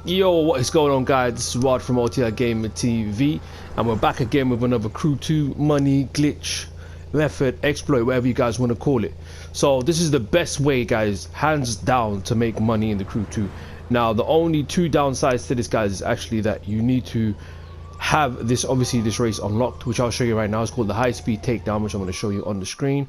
Yo, what is going on, guys? This is Rod from OTL Gamer TV, and we're back again with another Crew 2 money glitch method exploit, whatever you guys want to call it. So this is the best way, guys, hands down, to make money in the Crew 2. Now the only two downsides to this, guys, is actually that you need to have this, obviously this race unlocked, which I'll show you right now. It's called the high speed takedown, which I'm going to show you on the screen.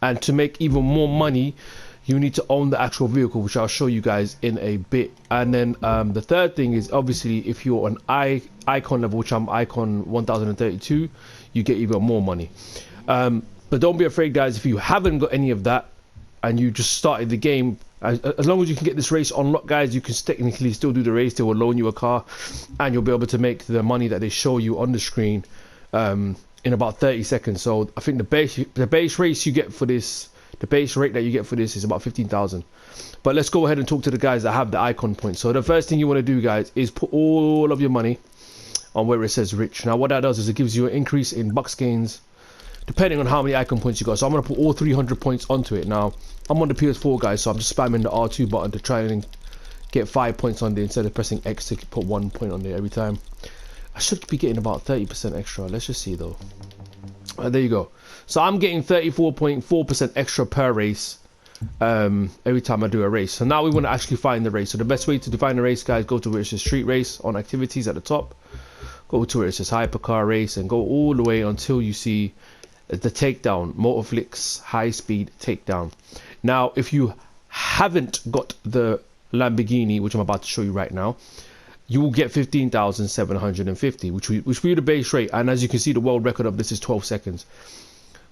And to make even more money, you need to own the actual vehicle, which I'll show you guys in a bit. And then the third thing is, obviously, if you're on icon level, which I'm icon 1032, you get even more money. But don't be afraid, guys, if you haven't got any of that and you just started the game, as long as you can get this race unlocked, guys, you can technically still do the race. They will loan you a car and you'll be able to make the money that they show you on the screen in about 30 seconds. So I think the base race you get for this, the base rate that you get for this is about 15,000. But let's go ahead and talk to the guys that have the icon points. So the first thing you want to do, guys, is put all of your money on where it says rich. Now what that does is it gives you an increase in bucks gains depending on how many icon points you got. So I'm going to put all 300 points onto it. Now I'm on the PS4, guys, so I'm just spamming the R2 button to try and get 5 points on there instead of pressing X to put 1 point on there every time. I should be getting about 30% extra. Let's just see though. There you go. So I'm getting 34.4% extra per race every time I do a race. So now we want to actually find the race. So the best way to define the race, guys, go to where it says street race on activities at the top. Go to where it says hypercar race and go all the way until you see the takedown, Motorflix high speed takedown. Now if you haven't got the Lamborghini, which I'm about to show you right now, you will get 15,750, which will be the base rate. And as you can see, the world record of this is 12 seconds.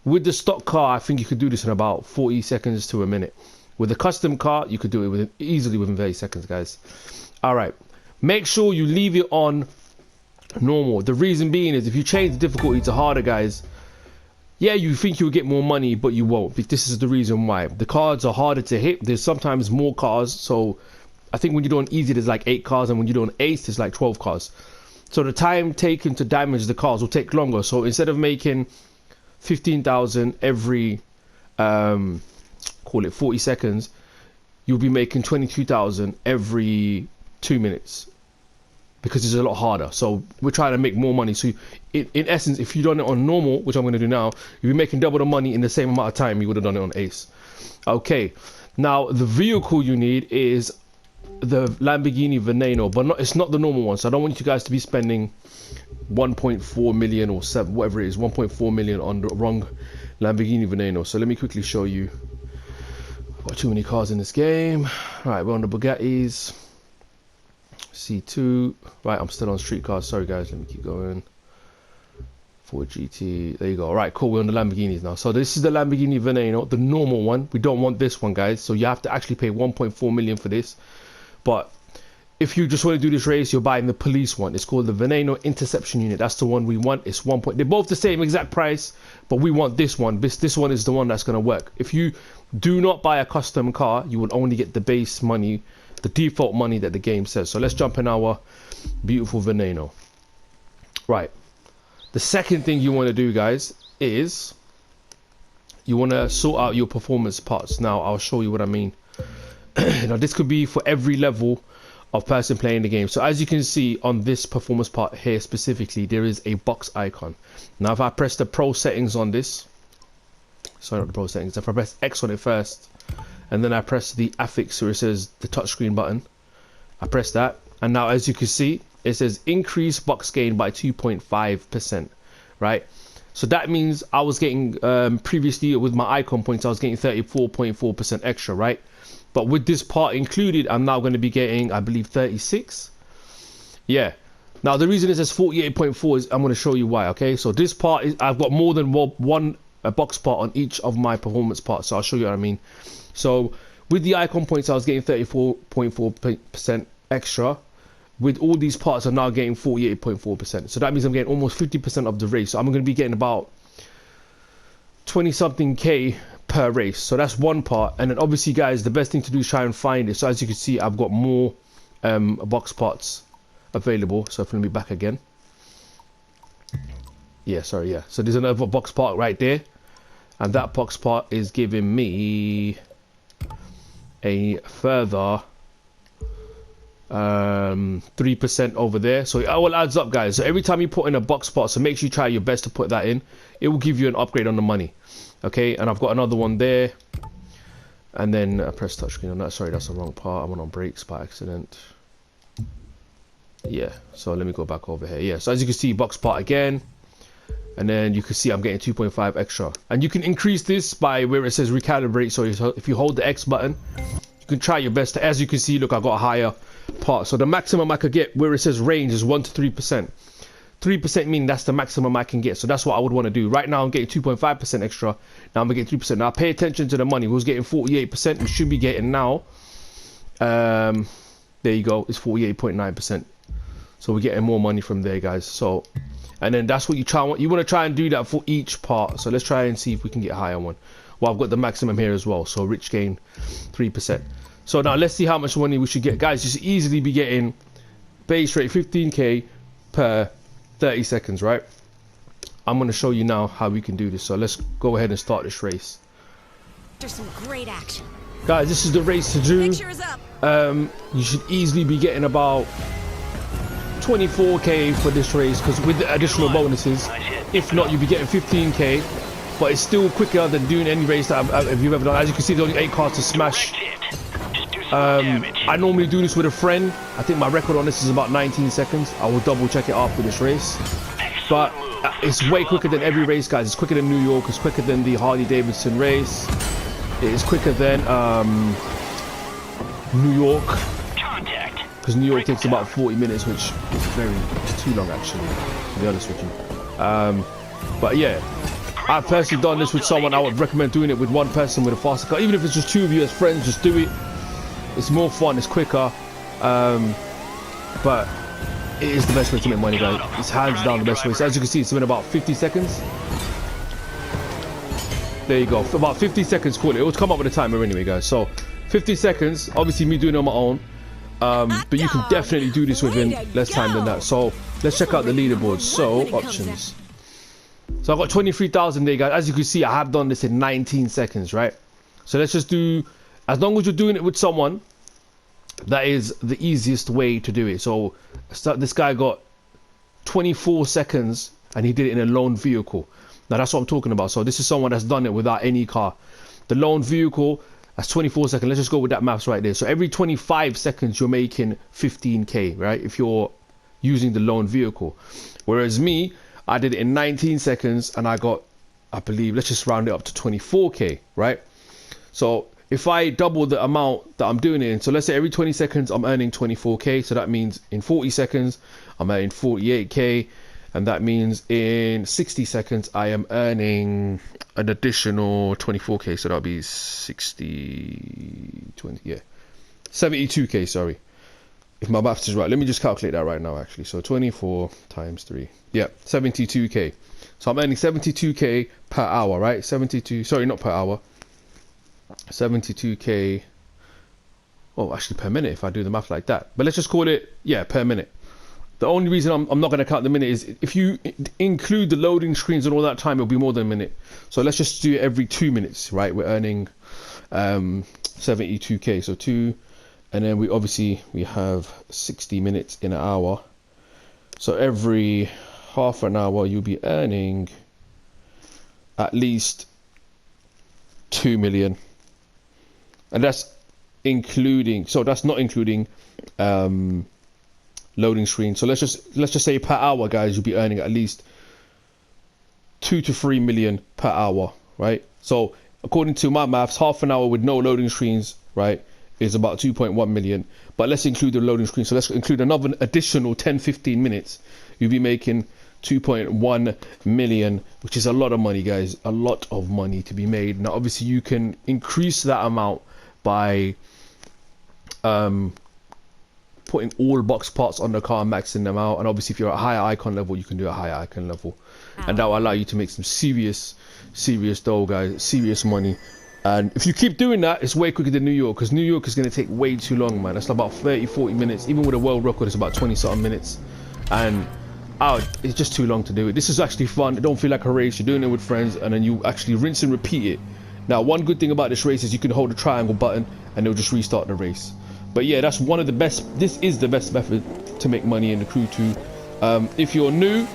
With the stock car, I think you could do this in about 40 seconds to a minute. With the custom car, you could do it easily within 30 seconds, guys. All right, make sure you leave it on normal. The reason being is if you change the difficulty to harder, guys, yeah, you think you'll get more money, but you won't. This is the reason why. The cards are harder to hit. There's sometimes more cars. So I think when you're doing easy, there's like 8 cars, and when you're doing ace, there's like 12 cars. So the time taken to damage the cars will take longer. So instead of making 15,000 every call it 40 seconds, you'll be making 22,000 every 2 minutes, because it's a lot harder. So we're trying to make more money. So in essence, if you done it on normal, which I'm going to do now, you'll be making double the money in the same amount of time you would have done it on ace. Okay, now the vehicle you need is the Lamborghini Veneno, but it's not the normal one. So I don't want you guys to be spending 1.4 million or 7, whatever it is, 1.4 million on the wrong Lamborghini Veneno. So let me quickly show you. I've got too many cars in this game. All right, we're on the Bugattis. C2. Right, I'm still on street cars. Sorry, guys. Let me keep going. Ford GT. There you go. All right, cool. We're on the Lamborghinis now. So this is the Lamborghini Veneno, the normal one. We don't want this one, guys. So you have to actually pay 1.4 million for this. But if you just want to do this race, you're buying the police one. It's called the Veneno Interception Unit. That's the one we want. It's 1 point. They're both the same exact price, but we want this one. This one is the one that's going to work. If you do not buy a custom car, you will only get the base money, the default money that the game says. So let's jump in our beautiful Veneno. Right. The second thing you want to do, guys, is you want to sort out your performance parts. Now I'll show you what I mean. Now this could be for every level of person playing the game. So as you can see on this performance part here specifically, there is a box icon. Now if I press the pro settings on this, sorry, not the pro settings, if I press X on it first and then I press the affix where it says the touchscreen button, I press that, and now as you can see it says increase box gain by 2.5%, right? So that means I was getting previously with my icon points I was getting 34.4% extra, right? But with this part included, I'm now going to be getting, I believe, 36. Yeah. Now the reason it says 48.4 is I'm going to show you why. Okay. So this part is, I've got more than one box part on each of my performance parts. So I'll show you what I mean. So with the icon points, I was getting 34.4% extra. With all these parts, I'm now getting 48.4%. So that means I'm getting almost 50% of the race. So I'm going to be getting about 20 something K per race. So that's one part. And then obviously, guys, the best thing to do is try and find it. So as you can see, I've got more box parts available. So if let me back again. Yeah, sorry, yeah. So there's another box part right there, and that box part is giving me a further 3% over there. So it all adds up, guys. So every time you put in a box spot, so make sure you try your best to put that in. It will give you an upgrade on the money. Okay, and I've got another one there. And then press touchscreen on that. Sorry, that's the wrong part. I went on brakes by accident. Yeah, so let me go back over here. Yeah, so as you can see, box part again. And then you can see I'm getting 2.5 extra. And you can increase this by where it says recalibrate. So if you hold the X button, you can try your best to, as you can see, look, I got a higher part. So the maximum I could get where it says range is 1 to 3%. 3% meaning that's the maximum I can get. So that's what I would want to do. Right now I'm getting 2.5% extra. Now I'm gonna get 3%. Now pay attention to the money. We was getting 48%. We should be getting now. There you go. It's 48.9%. So we're getting more money from there, guys. So, and then that's what you want to try and do that for each part. So let's try and see if we can get a higher one. Well, I've got the maximum here as well. So rich gain 3%. So now let's see how much money we should get, guys. You should easily be getting base rate 15k per 30 seconds, right? I'm going to show you now how we can do this. So let's go ahead and start this race. There's some great action. Guys, this is the race to do. Picture is up. You should easily be getting about 24k for this race, because with the additional bonuses, if not, you'll be getting 15k, but it's still quicker than doing any race that you've ever done. As you can see, there's only 8 cars to smash. I normally do this with a friend. I think my record on this is about 19 seconds. I will double check it after this race, but it's way quicker than every race, guys. It's quicker than New York. It's quicker than the Harley Davidson race. It is quicker than New York, because New York takes about 40 minutes, which is too long actually, to be honest with you. But yeah, I've personally done this with someone. I would recommend doing it with one person with a faster car. Even if it's just 2 of you as friends, just do it. It's more fun, it's quicker, but it is the best way to make money, guys. It's hands down the best way. So as you can see, it's been about 50 seconds. There you go, for about 50 seconds, call it. It will come up with a timer anyway, guys. So 50 seconds, obviously me doing it on my own. But you can definitely do this within less time than that. So let's check out the leaderboard. So options. So I've got 23,000 there, guys. As you can see, I have done this in 19 seconds, right? So let's just do, as long as you're doing it with someone, that is the easiest way to do it. So this guy got 24 seconds and he did it in a lone vehicle. Now that's what I'm talking about. So this is someone that's done it without any car. The lone vehicle, that's 24 seconds. Let's just go with that maths right there. So every 25 seconds you're making 15k, right? If you're using the lone vehicle. Whereas me, I did it in 19 seconds and I got, I believe, let's just round it up to 24k, right? So if I double the amount that I'm doing it in, so let's say every 20 seconds I'm earning 24k, so that means in 40 seconds I'm earning 48k, and that means in 60 seconds I am earning an additional 24k, so that'll be 72k, sorry, if my maths is right. Let me just calculate that right now actually. So 24 times 3, yeah, 72k. So I'm earning 72k per hour, right? 72, sorry, not per hour, 72k, oh actually per minute if I do the math like that, but let's just call it, yeah, per minute. The only reason I'm not going to count the minute is if you include the loading screens and all that time, it'll be more than a minute. So let's just do it every 2 minutes, right? We're earning 72k, so 2, and then we have 60 minutes in an hour, so every half an hour you'll be earning at least 2 million. And that's including, so that's not including loading screen. So let's just say per hour, guys, you'll be earning at least 2 to 3 million per hour, right? So according to my maths, half an hour with no loading screens, right, is about 2.1 million. But let's include the loading screen. So let's include another additional 10-15 minutes. You'll be making 2.1 million, which is a lot of money, guys. A lot of money to be made. Now obviously you can increase that amount by putting all box parts on the car and maxing them out, and obviously if you're at a higher icon level, you can do a higher icon level, and that will allow you to make some serious dough, guys, serious money. And if you keep doing that, it's way quicker than New York, because New York is going to take way too long, man. That's about 30-40 minutes. Even with a world record, it's about 20-something minutes, and it's just too long to do it. This is actually fun. It don't feel like a race. You're doing it with friends, and then you actually rinse and repeat it. Now one good thing about this race is you can hold the triangle button and it'll just restart the race. But yeah, that's one of the best. This is the best method to make money in the Crew 2. If you're new,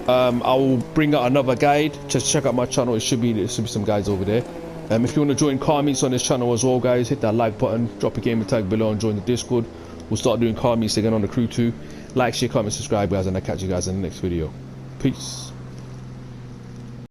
I will bring out another guide. Just check out my channel. There should be some guides over there. If you want to join car meets on this channel as well, guys, hit that like button, drop a gamer tag below, and join the Discord. We'll start doing car meets again on the Crew 2. Like, share, comment, subscribe, guys, and I'll catch you guys in the next video. Peace.